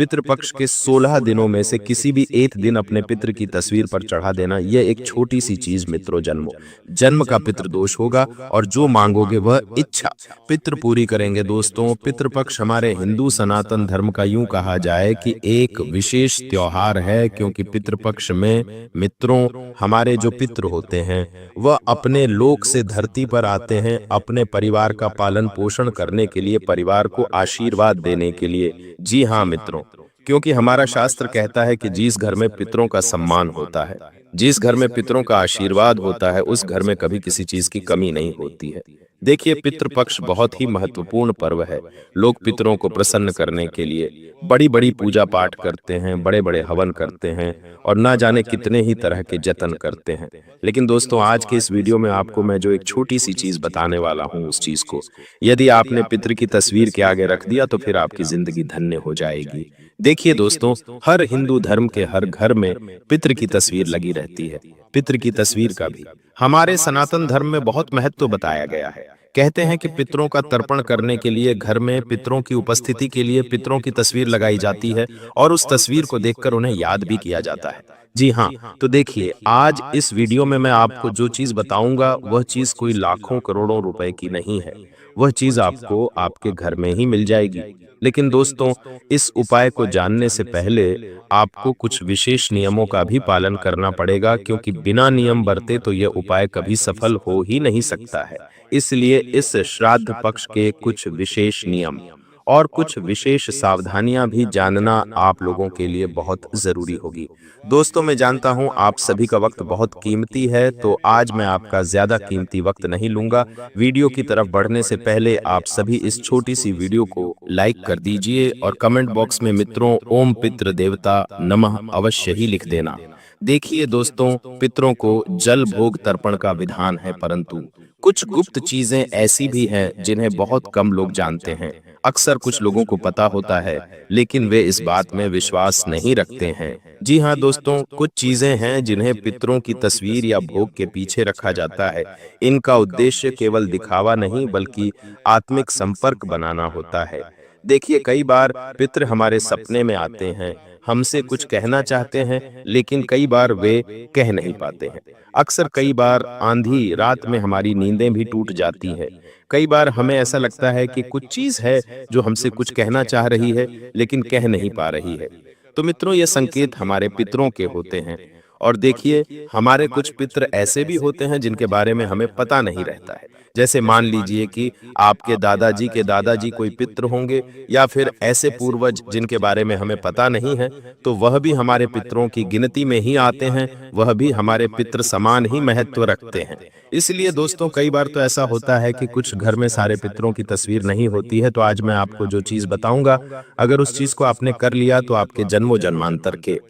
पितृपक्ष के 16 दिनों में से किसी भी एक दिन अपने पितृ की तस्वीर पर चढ़ा देना, यह एक छोटी सी चीज मित्रों जन्म का पितृदोष होगा और जो मांगोगे वह इच्छा पितृ पूरी करेंगे। दोस्तों, पितृपक्ष हमारे हिंदू सनातन धर्म का यूं कहा जाए कि एक विशेष त्योहार है, क्योंकि पितृपक्ष में मित्रों हमारे जो पितृ होते हैं वह अपने लोक से धरती पर आते हैं अपने परिवार का पालन पोषण करने के लिए, परिवार को आशीर्वाद देने के लिए। जी हाँ मित्रों, क्योंकि हमारा शास्त्र कहता है कि जिस घर में पितरों का सम्मान होता है, जिस घर में पितरों का आशीर्वाद होता है, उस घर में कभी किसी चीज की कमी नहीं होती है। देखिए, पितृपक्ष बहुत ही महत्वपूर्ण पर्व है। लोग पितरों को प्रसन्न करने के लिए बड़ी बड़ी पूजा पाठ करते हैं, बड़े बड़े हवन करते हैं और ना जाने कितने ही तरह के जतन करते हैं। लेकिन दोस्तों, आज के इस वीडियो में आपको मैं जो एक छोटी सी चीज बताने वाला हूं, उस चीज को यदि आपने पितृ की तस्वीर के आगे रख दिया तो फिर आपकी जिंदगी धन्य हो जाएगी। देखिए दोस्तों, हर हिंदू धर्म के हर घर में पितृ की तस्वीर लगी रहती है। पितृ की तस्वीर का भी हमारे सनातन धर्म में बहुत महत्व बताया गया है। कहते हैं कि पितरों का तर्पण करने के लिए घर में पितरों की उपस्थिति के लिए पितरों की तस्वीर लगाई जाती है और उस तस्वीर को देखकर उन्हें याद भी किया जाता है। जी हाँ, तो देखिए, आज इस वीडियो में मैं आपको जो चीज बताऊंगा वह चीज कोई लाखों करोड़ों रुपए की नहीं है, वह चीज आपको आपके घर में ही मिल जाएगी। लेकिन दोस्तों, इस उपाय को जानने से पहले आपको कुछ विशेष नियमों का भी पालन करना पड़ेगा, क्योंकि बिना नियम बरते तो यह उपाय कभी सफल हो ही नहीं सकता है। इसलिए इस श्राद्ध पक्ष के कुछ विशेष नियम और कुछ विशेष सावधानियां भी जानना आप लोगों के लिए बहुत जरूरी होगी। दोस्तों, मैं जानता हूं आप सभी का वक्त बहुत कीमती है, तो आज मैं आपका ज्यादा कीमती वक्त नहीं लूंगा। वीडियो की तरफ बढ़ने से पहले आप सभी इस छोटी सी वीडियो को लाइक कर दीजिए और कमेंट बॉक्स में मित्रों ओम पितृ देवता नमः अवश्य ही लिख देना। देखिए दोस्तों, पितरों को जल भोग तर्पण का विधान है, परंतु कुछ गुप्त चीजें ऐसी भी हैं जिन्हें बहुत कम लोग जानते हैं। अक्सर कुछ लोगों को पता होता है लेकिन वे इस बात में विश्वास नहीं रखते हैं। जी हाँ दोस्तों, कुछ चीजें हैं जिन्हें पितरों की तस्वीर या भोग के पीछे रखा जाता है। इनका उद्देश्य केवल दिखावा नहीं बल्कि आत्मिक संपर्क बनाना होता है। देखिए, कई बार पितृ हमारे सपने में आते हैं, हमसे कुछ कहना चाहते हैं, लेकिन कई बार वे कह नहीं पाते हैं। अक्सर कई बार आंधी रात में हमारी नींदें भी टूट जाती है। कई बार हमें ऐसा लगता है कि कुछ चीज है जो हमसे कुछ कहना चाह रही है लेकिन कह नहीं पा रही है। तो मित्रों, ये संकेत हमारे पितरों के होते हैं। और देखिए, हमारे कुछ पितृ ऐसे भी होते हैं जिनके बारे में हमें पता नहीं रहता है। जैसे मान लीजिए कि आपके दादाजी कोई पितृ होंगे या फिर ऐसे पूर्वज जिनके बारे में हमें पता नहीं है, तो वह भी हमारे पितरों की गिनती में ही आते हैं, वह भी हमारे पितृ समान ही महत्व रखते हैं। इसलिए दोस्तों, कई बार तो ऐसा होता है कि कुछ घर में सारे पितरों की तस्वीर नहीं होती है। तो आज मैं आपको जो चीज बताऊंगा, अगर उस चीज को आपने कर लिया तो आपके जन्मों जन्मांतर के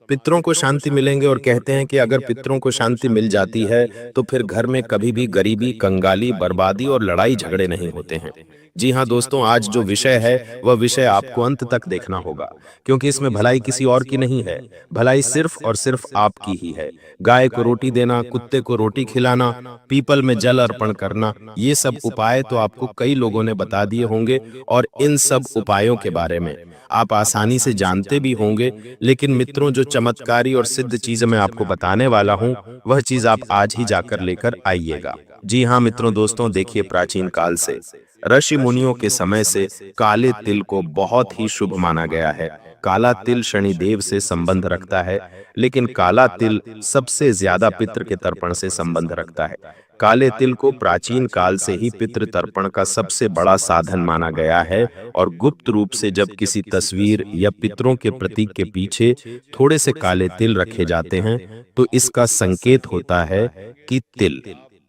पितरों को शांति मिलेंगे। और कहते हैं कि अगर पितरों को शांति मिल जाती है तो फिर घर में कभी भी गरीबी, कंगाली, बर्बादी और लड़ाई झगड़े नहीं होते हैं। जी हाँ दोस्तों, आज जो विषय है वह विषय आपको अंत तक देखना होगा, क्योंकि इसमें भलाई किसी और की नहीं है, भलाई सिर्फ और सिर्फ आपकी ही है। गाय को रोटी देना, कुत्ते को रोटी खिलाना, पीपल में जल अर्पण करना, ये सब उपाय तो आपको कई लोगों ने बता दिए होंगे और इन सब उपायों के बारे में आप आसानी से जानते भी होंगे। लेकिन मित्रों, जो चमत्कारी और सिद्ध चीज मैं आपको बताने वाला हूं, वह चीज आप आज ही जाकर लेकर आइएगा। जी हाँ मित्रों, दोस्तों देखिए, प्राचीन काल से ऋषि मुनियों के समय से काले तिल को बहुत ही शुभ माना गया है। काला तिल शनिदेव से संबंध रखता है, लेकिन काला तिल सबसे ज्यादा पितृ के तर्पण से संबंध रखता है। काले तिल को प्राचीन काल से ही पितृ तर्पण का सबसे बड़ा साधन माना गया है और गुप्त रूप से जब किसी तस्वीर या पितरों के प्रतीक के पीछे थोड़े से काले तिल रखे जाते हैं तो इसका संकेत होता है कि तिल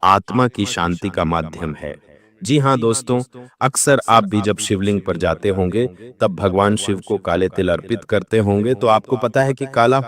आत्मा की शांति का माध्यम है। जी हाँ दोस्तों, अक्सर आप भी जब शिवलिंग पर जाते होंगे तब भगवान शिव को काले तिल अर्पित करते होंगे। तो आपको पता है कि काला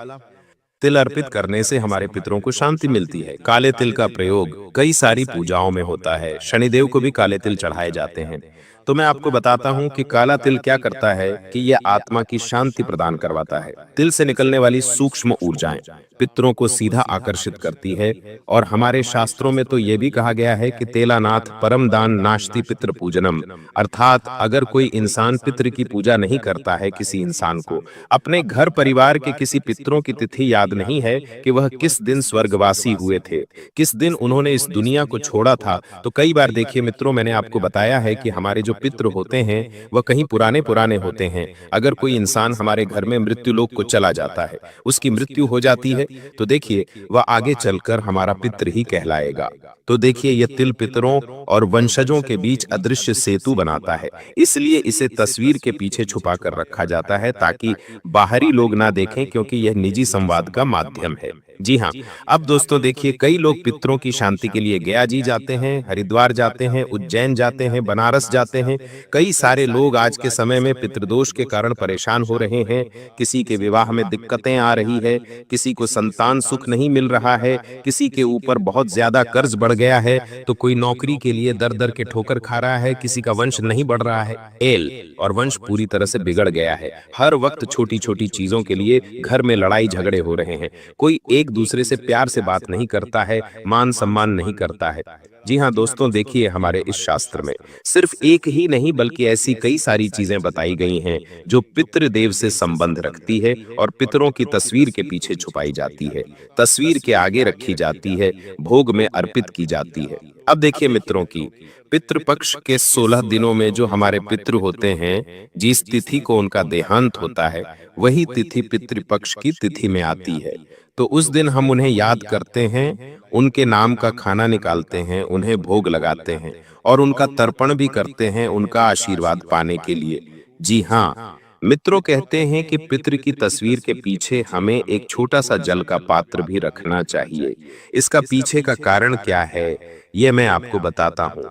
तिल अर्पित करने से हमारे पितरों को शांति मिलती है। काले तिल का प्रयोग कई सारी पूजाओं में होता है। शनिदेव को भी काले तिल चढ़ाए जाते हैं। तो मैं आपको बताता हूं कि काला तिल क्या करता है कि यह आत्मा की शांति प्रदान करवाता है। तिल से निकलने वाली सूक्ष्म ऊर्जाएं पितरों को सीधा आकर्षित करती है। और हमारे शास्त्रों में तो ये भी कहा गया है कि तेलानाथ परम दान नास्ति पितृ पूजनम, अर्थात अगर कोई इंसान पितृ की पूजा नहीं करता है, किसी इंसान को अपने घर परिवार के किसी पितरों की तिथि याद नहीं है कि वह किस दिन स्वर्गवासी हुए थे, किस दिन उन्होंने इस दुनिया को छोड़ा था, तो कई बार देखिए मित्रों, मैंने आपको बताया है कि हमारे जो पितृ होते हैं वह कहीं पुराने पुराने होते हैं। अगर कोई इंसान हमारे घर में मृत्यु लोक को चला जाता है, उसकी मृत्यु हो जाती है, तो देखिए वह आगे चलकर हमारा पितृ ही कहलाएगा। तो देखिए ये तिल पितरों और वंशजों के बीच अदृश्य सेतु बनाता है, इसलिए इसे तस्वीर के पीछे छुपा कर रखा जाता है ताकि बाहरी लोग ना देखें, क्योंकि यह निजी संवाद का माध्यम है। जी हाँ, अब दोस्तों देखिए, कई लोग पितरों की शांति के लिए गया जी जाते हैं, हरिद्वार जाते हैं, उज्जैन जाते हैं, बनारस जाते हैं। कई सारे लोग आज के समय में पितृदोष के कारण परेशान हो रहे हैं। किसी के विवाह में दिक्कतें आ रही है, किसी को संतान सुख नहीं मिल रहा है, किसी के ऊपर बहुत ज्यादा कर्ज बढ़ गया है, तो कोई नौकरी के लिए दर दर के ठोकर खा रहा है, किसी का वंश नहीं बढ़ रहा है, एल और वंश पूरी तरह से बिगड़ गया है। हर वक्त छोटी छोटी चीजों के लिए घर में लड़ाई झगड़े हो रहे हैं, कोई एक दूसरे से प्यार से बात नहीं करता है, मान सम्मान नहीं करता है। जी हाँ दोस्तों, देखिए हमारे इस शास्त्र में सिर्फ एक ही नहीं बल्कि ऐसी कई सारी चीजें बताई गई हैं जो पितृदेव से संबंध रखती है और पितरों की तस्वीर के पीछे छुपाई जाती है, तस्वीर के आगे रखी जाती है, भोग में अर्पित की जाती है। अब देखिए मित्रों की पितृपक्ष के 16 दिनों में जो हमारे पितृ होते हैं, जिस तिथि को उनका देहांत होता है, वही तिथि पितृपक्ष की तिथि में आती है। तो उस दिन हम उन्हें याद करते हैं, उनके नाम का खाना निकालते हैं, उन्हें भोग लगाते हैं और उनका तर्पण भी करते हैं उनका आशीर्वाद पाने के लिए। जी हाँ मित्रों, कहते हैं कि पितृ की तस्वीर के पीछे हमें एक छोटा सा जल का पात्र भी रखना चाहिए। इसका पीछे का कारण क्या है, ये मैं आपको बताता हूँ।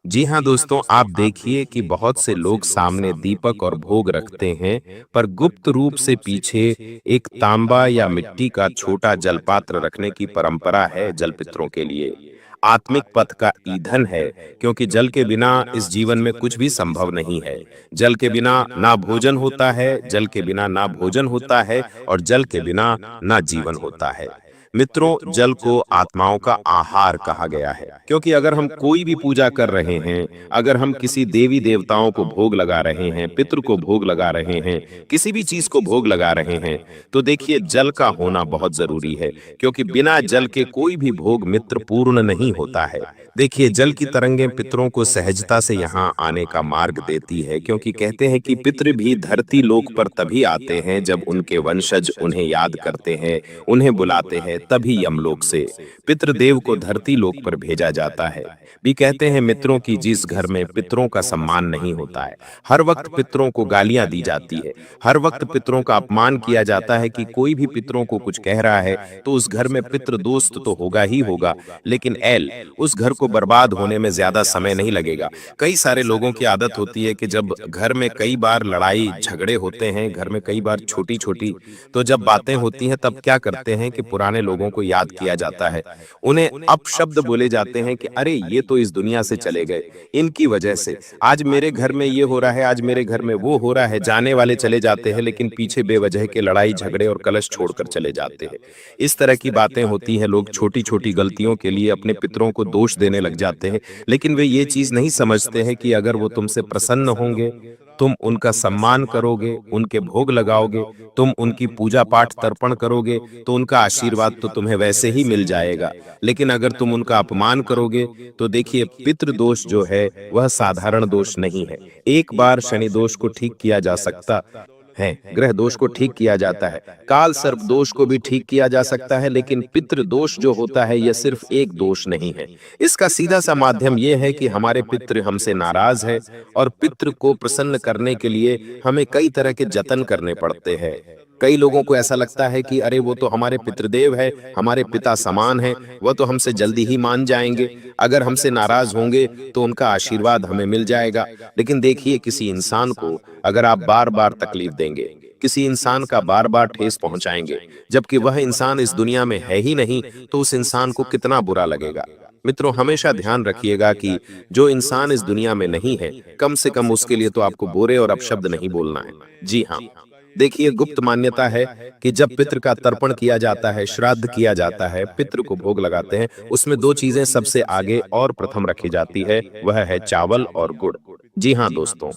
जी हाँ दोस्तों, आप देखिए कि बहुत से लोग सामने दीपक और भोग रखते हैं, पर गुप्त रूप से पीछे एक तांबा या मिट्टी का छोटा जलपात्र रखने की परंपरा है जलपितरों के लिए। आत्मिक पथ का ईंधन है, क्योंकि जल के बिना इस जीवन में कुछ भी संभव नहीं है। जल के बिना ना भोजन होता है, जल के बिना ना भोजन होता है और जल के बिना ना जीवन होता है। मित्रों, जल को आत्माओं का आहार कहा गया है, क्योंकि अगर हम कोई भी पूजा कर रहे हैं, अगर हम किसी देवी देवताओं को भोग लगा रहे हैं, पितृ को भोग लगा रहे हैं, किसी भी चीज को भोग लगा रहे हैं, तो देखिए जल का होना बहुत जरूरी है, क्योंकि बिना जल के कोई भी भोग मित्र पूर्ण नहीं होता है। देखिए जल की तरंगें पितरों को सहजता से यहाँ आने का मार्ग देती है, क्योंकि कहते हैं कि पितृ भी धरती लोक पर तभी आते हैं जब उनके वंशज उन्हें याद करते हैं, उन्हें बुलाते हैं, तभी यमलोक से पितृदेव को धरती लोक पर भेजा जाता है। भी कहते हैं मित्रों की जिस घर में पितरों का सम्मान नहीं होता है, हर वक्त पितरों को गालियां दी जाती है, हर वक्त पितरों का अपमान किया जाता है, कि कोई भी पितरों को कुछ कह रहा है तो उस घर में पितृ दोस्त तो होगा ही होगा, लेकिन उस घर को बर्बाद होने में ज्यादा समय नहीं लगेगा। कई सारे लोगों की आदत होती है कि जब घर में कई बार लड़ाई झगड़े होते हैं, घर में कई बार छोटी छोटी तो जब बातें होती हैं, तब क्या करते हैं कि पुराने लोगों को याद किया जाता है, उन्हें अपशब्द बोले जाते हैं कि अरे ये तो इस दुनिया से चले गए, इनकी वजह से आज मेरे घर में ये हो रहा है, आज मेरे घर में वो हो रहा है। जाने वाले चले जाते हैं, लेकिन पीछे बेवजह के लड़ाई झगड़े और कलश छोड़कर चले जाते हैं। इस तरह की बातें होती हैं। लोग छोटी छोटी गलतियों के लिए अपने पितरों को दोष देने लग जाते हैं, लेकिन वे ये चीज नहीं समझते हैं कि अगर वो तुमसे प्रसन्न होंगे, तुम उनका सम्मान करोगे, उनके भोग लगाओगे, तुम उनकी पूजा पाठ तर्पण करोगे, तो उनका आशीर्वाद तो तुम्हें वैसे ही मिल जाएगा। लेकिन अगर तुम उनका अपमान करोगे, तो देखिए पितृ दोष जो है वह साधारण दोष नहीं है। एक बार शनि दोष को ठीक किया जा सकता है, ग्रह दोष को ठीक किया जाता है, काल सर्प दोष को भी ठीक किया जा सकता है, लेकिन पितृ दोष जो होता है यह सिर्फ एक दोष नहीं है। इसका सीधा सा माध्यम यह है कि हमारे पितृ हमसे नाराज है और पितृ को प्रसन्न करने के लिए हमें कई तरह के जतन करने पड़ते हैं। कई लोगों को ऐसा लगता है कि अरे वो तो हमारे पितृदेव है, हमारे पिता समान है, वह तो हमसे जल्दी ही मान जाएंगे, अगर हमसे नाराज होंगे तो उनका आशीर्वाद हमें मिल जाएगा। लेकिन देखिए किसी इंसान को अगर आप बार बार तकलीफ देंगे, किसी इंसान का बार बार ठेस पहुंचाएंगे, जबकि वह इंसान इस दुनिया में है ही नहीं, तो उस इंसान को कितना बुरा लगेगा। मित्रों, हमेशा ध्यान रखिएगा कि जो इंसान इस दुनिया में नहीं है, कम से कम उसके लिए तो आपको बुरे और अपशब्द नहीं बोलना है। जी हाँ, देखिए, गुप्त मान्यता है कि जब पितृ का तर्पण किया जाता है, श्राद्ध किया जाता है, पितृ को भोग लगाते हैं, उसमें दो चीजें सबसे आगे और प्रथम रखी जाती है, वह है चावल और गुड़। जी हाँ दोस्तों,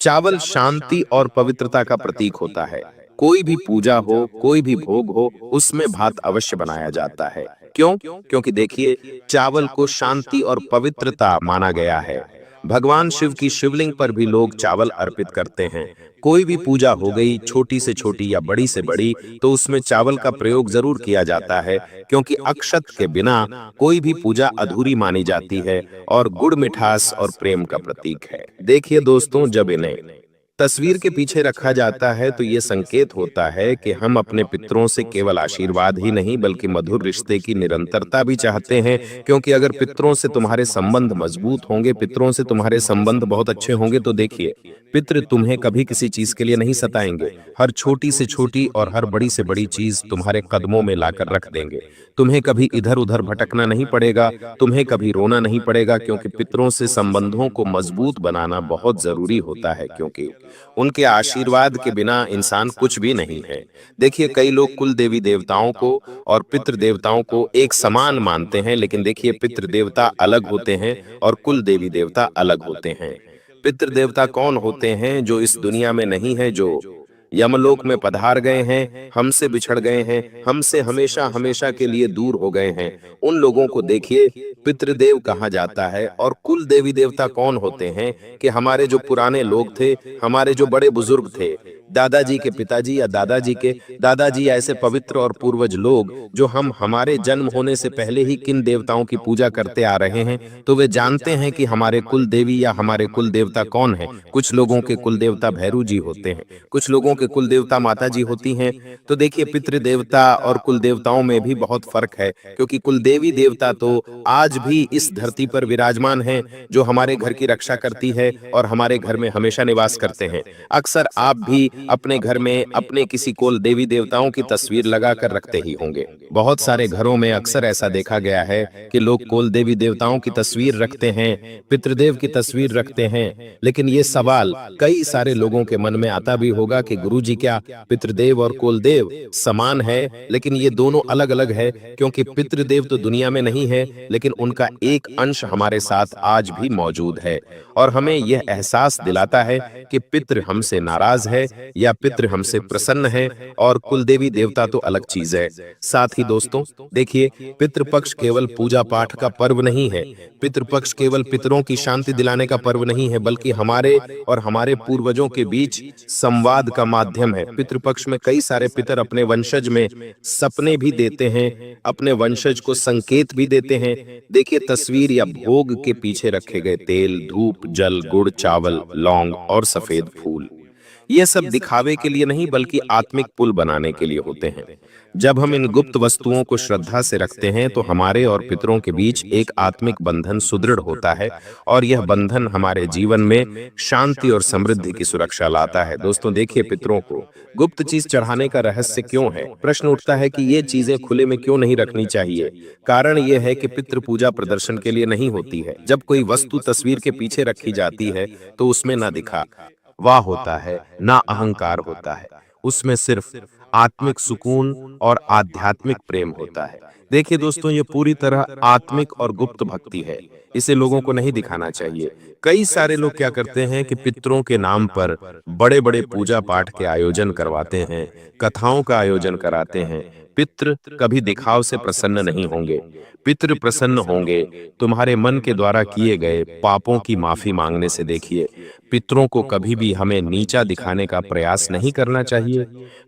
चावल शांति और पवित्रता का प्रतीक होता है। कोई भी पूजा हो, कोई भी भोग हो, उसमें भात अवश्य बनाया जाता है। क्यों? क्योंकि देखिए, चावल को शांति और पवित्रता माना गया है। भगवान शिव की शिवलिंग पर भी लोग चावल अर्पित करते हैं। कोई भी पूजा हो गई, छोटी से छोटी या बड़ी से बड़ी, तो उसमें चावल का प्रयोग जरूर किया जाता है, क्योंकि अक्षत के बिना कोई भी पूजा अधूरी मानी जाती है और गुड़ मिठास और प्रेम का प्रतीक है। देखिए दोस्तों, जब इन्हें तस्वीर के पीछे रखा जाता है तो ये संकेत होता है कि हम अपने पितरों से केवल आशीर्वाद ही नहीं बल्कि मधुर रिश्ते की निरंतरता भी चाहते हैं, क्योंकि अगर पितरों से तुम्हारे संबंध मजबूत होंगे, पितरों से तुम्हारे संबंध बहुत अच्छे होंगे, तो देखिए, पितृ तुम्हें कभी किसी चीज के लिए नहीं सताएंगे। हर छोटी से छोटी और हर बड़ी से बड़ी चीज तुम्हारे कदमों में लाकर रख देंगे। तुम्हें कभी इधर उधर भटकना नहीं पड़ेगा, तुम्हें कभी रोना नहीं पड़ेगा, क्योंकि पितरों से संबंधों को मजबूत बनाना बहुत जरूरी होता है, क्योंकि उनके आशीर्वाद के बिना इंसान कुछ भी नहीं है। देखिए, कई लोग कुल देवी देवताओं को और पितृ देवताओं को एक समान मानते हैं, लेकिन देखिए, पितृ देवता अलग होते हैं और कुल देवी देवता अलग होते हैं। पितृ देवता कौन होते हैं? जो इस दुनिया में नहीं है, जो यमलोक में पधार गए हैं, हमसे बिछड़ गए हैं, हमसे हमेशा हमेशा के लिए दूर हो गए हैं, उन लोगों को देखिए पितृदेव कहा जाता है। और कुल देवी देवता कौन होते हैं? कि हमारे जो पुराने लोग थे, हमारे जो बड़े बुजुर्ग थे, दादाजी के पिताजी या दादाजी के दादाजी, ऐसे पवित्र और पूर्वज लोग जो हम हमारे जन्म होने से पहले ही किन देवताओं की पूजा करते आ रहे हैं, तो वे जानते हैं कि हमारे कुल देवी या हमारे कुल देवता कौन है। कुछ लोगों के कुल देवता भैरू जी होते हैं, कुछ लोगों के कुल देवता माता जी होती हैं। तो देखिए, पितृ देवता और कुल देवताओं में भी बहुत फर्क है, क्योंकि कुल देवी देवता तो आज भी इस धरती पर विराजमान हैं, जो हमारे घर की रक्षा करती है और हमारे घर में हमेशा निवास करते हैं। अक्सर आप भी अपने घर में अपने किसी कुल देवी देवताओं की तस्वीर लगाकर रखते ही होंगे। बहुत सारे घरों में अक्सर ऐसा देखा गया है कि लोग कुल देवी देवताओं की तस्वीर रखते हैं, पितृदेव की तस्वीर रखते हैं, लेकिन ये सवाल कई सारे लोगों के मन में आता भी होगा कि गुरुजी, क्या पितृदेव और कुल देव समान है? लेकिन ये दोनों अलग अलग है, क्योंकि पितृदेव तो दुनिया में नहीं है, लेकिन उनका एक अंश हमारे साथ आज भी मौजूद है और हमें यह एहसास दिलाता है कि पितृ हमसे नाराज है या पितृ हमसे प्रसन्न है, और कुल देवी देवता तो अलग चीज है। साथ ही दोस्तों, देखिए, पितृपक्ष केवल पूजा पाठ का पर्व नहीं है, पितृपक्ष केवल पितरों की शांति दिलाने का पर्व नहीं है, बल्कि हमारे और हमारे पूर्वजों के बीच संवाद का माध्यम है। पितृपक्ष में कई सारे पितर अपने वंशज में सपने भी देते हैं, अपने वंशज को संकेत भी देते हैं। देखिए, तस्वीर या भोग के पीछे रखे गए तेल, धूप, जल, गुड़, चावल, लौंग और सफेद फूल, ये सब दिखावे के लिए नहीं बल्कि आत्मिक पुल बनाने के लिए होते हैं। जब हम इन गुप्त वस्तुओं को श्रद्धा से रखते हैं तो हमारे और पितरों के बीच एक आत्मिक बंधन सुदृढ़ होता है, और यह बंधन हमारे जीवन में शांति और समृद्धि की सुरक्षा लाता है। दोस्तों देखिए, पितरों को गुप्त चीज चढ़ाने का रहस्य क्यों है? प्रश्न उठता है कि ये चीजें खुले में क्यों नहीं रखनी चाहिए। कारण यह है कि पितृ पूजा प्रदर्शन के लिए नहीं होती है। जब कोई वस्तु तस्वीर के पीछे रखी जाती है तो उसमें ना दिखा वाह होता है, ना अहंकार होता है, उसमें सिर्फ आत्मिक सुकून और आध्यात्मिक प्रेम होता है। देखिए दोस्तों, ये पूरी तरह आत्मिक और गुप्त भक्ति है, इसे लोगों को नहीं दिखाना चाहिए। कई सारे लोग क्या करते हैं कि पितरों के नाम पर बड़े बड़े पूजा पाठ के आयोजन करवाते हैं, कथाओं का आयोजन कराते हैं। पितृ कभी दिखाव से प्रसन्न नहीं होंगे, पितृ प्रसन्न होंगे तुम्हारे मन के द्वारा किए गए पापों की माफी मांगने से। देखिए, पितरों को कभी भी हमें नीचा दिखाने का प्रयास नहीं करना चाहिए,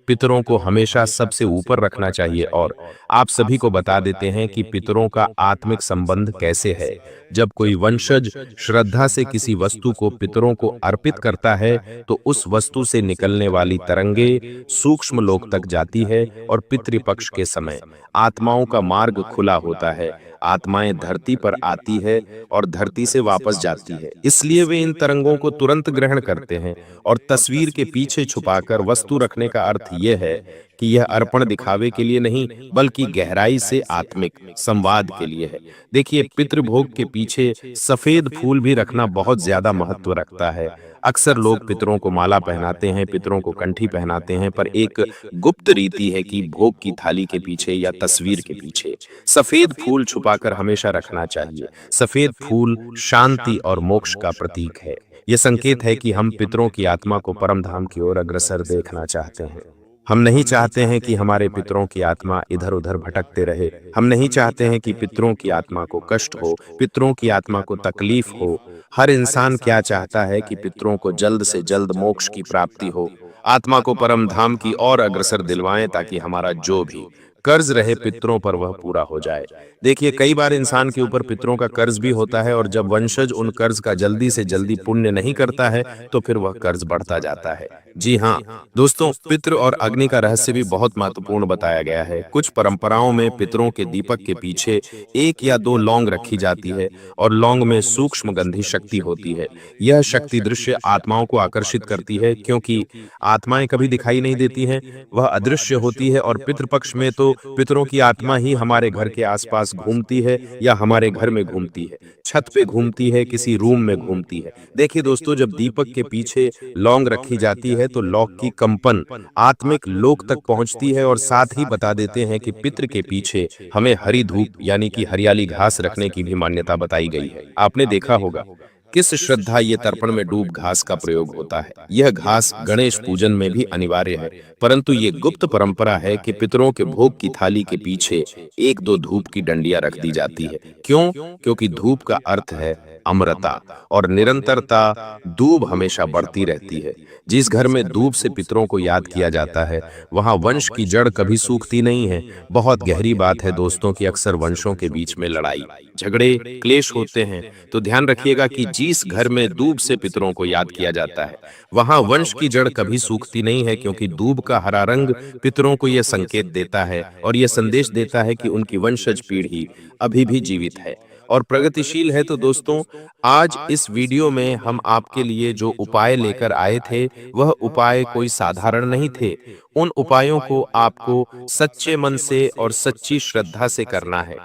पितरों को हमेशा सबसे ऊपर रखना चाहिए। और आप सभी को बता देते हैं कि पितरों का आत्मिक संबंध कैसे है। जब कोई वंशज श्रद्धा से किसी वस्तु को पितरों को अर्पित करता है तो उस वस्तु से निकलने वाली तरंगे सूक्ष्म लोक तक जाती है और पितृपक्ष के समय आत्माओं का मार्ग खुला होता है। आत्माएं धरती पर आती है और धरती से वापस जाती है, इसलिए वे इन तरंगों को तुरंत ग्रहण करते हैं। और तस्वीर के पीछे छुपाकर वस्तु रखने का अर्थ यह है कि यह अर्पण दिखावे के लिए नहीं, बल्कि गहराई से आत्मिक संवाद के लिए है। देखिए, पितृभोग के पीछे सफेद फूल भी रखना बहुत ज्यादा महत्व रखता है। अक्सर लोग पितरों को माला पहनाते हैं, पितरों को कंठी पहनाते हैं, पर एक गुप्त रीति है कि भोग की थाली के पीछे या तस्वीर के पीछे सफेद फूल छुपाकर हमेशा रखना चाहिए। सफेद फूल शांति और मोक्ष का प्रतीक है। यह संकेत है कि हम पितरों की आत्मा को परम धाम की ओर अग्रसर देखना चाहते हैं। हम नहीं चाहते हैं कि हमारे पितरों की आत्मा इधर उधर भटकते रहे। हम नहीं चाहते हैं कि पितरों की आत्मा को कष्ट हो, पितरों की आत्मा को तकलीफ हो। हर इंसान क्या चाहता है कि पितरों को जल्द से जल्द मोक्ष की प्राप्ति हो, आत्मा को परम धाम की ओर अग्रसर दिलवाएं, ताकि हमारा जो भी कर्ज रहे पितरों पर वह पूरा हो जाए। देखिए, कई बार इंसान के ऊपर पितरों का कर्ज भी होता है, और जब वंशज उन कर्ज का जल्दी से जल्दी पुण्य नहीं करता है तो फिर वह कर्ज बढ़ता जाता है। जी हाँ दोस्तों, पितृ और अग्नि का रहस्य भी बहुत महत्वपूर्ण बताया गया है। कुछ परंपराओं में पितरों के दीपक के पीछे 1 या 2 लौंग रखी जाती है, और लौंग में सूक्ष्म गंधी शक्ति होती है। यह शक्ति दृश्य आत्माओं को आकर्षित करती है, क्योंकि आत्माएं कभी दिखाई नहीं देती हैं, वह अदृश्य होती है। और पितृपक्ष में तो पितरों की आत्मा ही हमारे घर के आसपास घूमती है, या हमारे घर में घूमती है, छत पे घूमती है, किसी रूम में घूमती है। देखिए दोस्तों, जब दीपक के पीछे लौंग रखी जाती है तो लौंग की कंपन आत्मिक लोक तक पहुंचती है, और साथ ही बता देते हैं कि पितृ के पीछे हमें हरी धूप यानी कि हरियाली घास रखने की भी मान्यता बताई गई है। आपने देखा होगा किस श्रद्धा ये तर्पण में डूब घास का प्रयोग होता है। यह घास गणेश पूजन में भी अनिवार्य है, परंतु ये गुप्त परंपरा है कि पितरों के भोग की थाली के पीछे 1-2 धूप की डंडियां रख दी जाती है। क्यों? क्योंकि धूप का अर्थ है अमरता और निरंतरता। दूब हमेशा बढ़ती रहती है। जिस घर में दूब से पितरों को याद किया जाता है, वहां वंश की जड़ कभी सूखती नहीं है। बहुत गहरी बात है दोस्तों कि अक्सर वंशों के बीच में लड़ाई झगड़े क्लेश होते हैं, तो ध्यान रखिएगा कि जिस घर में दूब से पितरों को याद किया जाता है, वहां वंश की जड़ कभी सूखती नहीं है, क्योंकि दूब का हरा रंग पितरों को यह संकेत देता है और यह संदेश देता है कि उनकी वंशज पीढ़ी अभी भी जीवित है और प्रगतिशील है। तो दोस्तों, आज इस वीडियो में हम आपके लिए जो उपाय लेकर आए थे, वह उपाय कोई साधारण नहीं थे। उन उपायों को आपको सच्चे मन से और सच्ची श्रद्धा से करना है।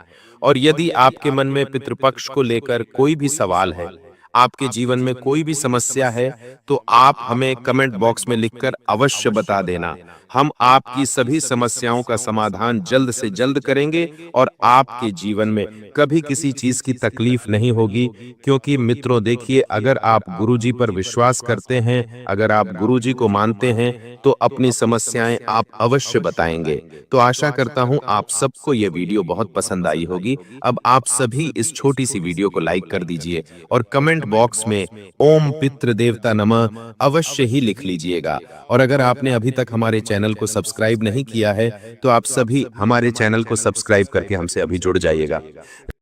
और यदि आपके मन में पितृपक्ष को लेकर कोई भी सवाल है, आपके जीवन में कोई भी समस्या है, तो आप हमें कमेंट बॉक्स में लिखकर अवश्य बता देना। हम आपकी सभी समस्याओं का समाधान जल्द से जल्द करेंगे और आपके जीवन में कभी किसी चीज की तकलीफ नहीं होगी। क्योंकि मित्रों देखिए, अगर आप गुरुजी पर विश्वास करते हैं, अगर आप गुरुजी को मानते हैं, तो अपनी समस्याएं आप अवश्य बताएंगे। तो आशा करता हूं आप सबको यह वीडियो बहुत पसंद आई होगी। अब आप सभी इस छोटी सी वीडियो को लाइक कर दीजिए और कमेंट बॉक्स में ओम पितृ देवता नमः अवश्य ही लिख लीजिएगा। और अगर आपने अभी तक हमारे चैनल को सब्सक्राइब नहीं किया है, तो आप सभी हमारे चैनल को सब्सक्राइब करके हमसे अभी जुड़ जाइएगा।